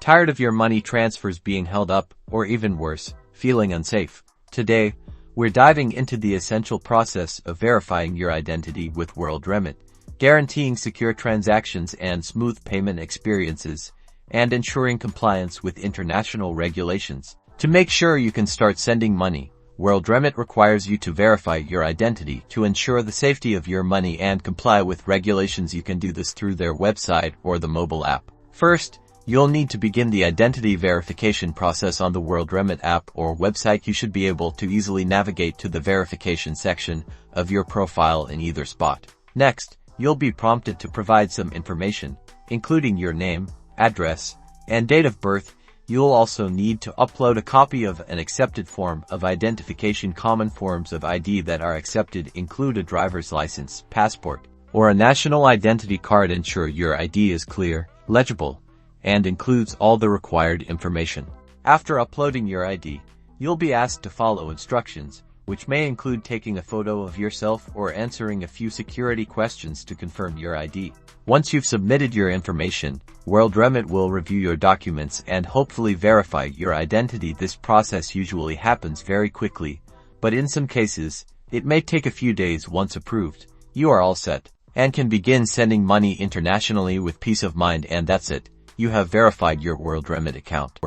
Tired of your money transfers being held up, or even worse, feeling unsafe? Today, we're diving into the essential process of verifying your identity with Worldremit, guaranteeing secure transactions and smooth payment experiences, and ensuring compliance with international regulations. To make sure you can start sending money, Worldremit requires you to verify your identity to ensure the safety of your money and comply with regulations. You can do this through their website or the mobile app. First, you'll need to begin the identity verification process on the Worldremit app or website. You should be able to easily navigate to the verification section of your profile in either spot. Next, you'll be prompted to provide some information, including your name, address, and date of birth. You'll also need to upload a copy of an accepted form of identification. Common forms of ID that are accepted include a driver's license, passport, or a national identity card. Ensure your ID is clear, legible, and includes all the required information. After uploading your ID, you'll be asked to follow instructions, which may include taking a photo of yourself or answering a few security questions to confirm your ID. Once you've submitted your information, Worldremit will review your documents and hopefully verify your identity. This process usually happens very quickly, but in some cases, it may take a few days. Once approved, you are all set and can begin sending money internationally with peace of mind. And that's it. You have verified your Worldremit account.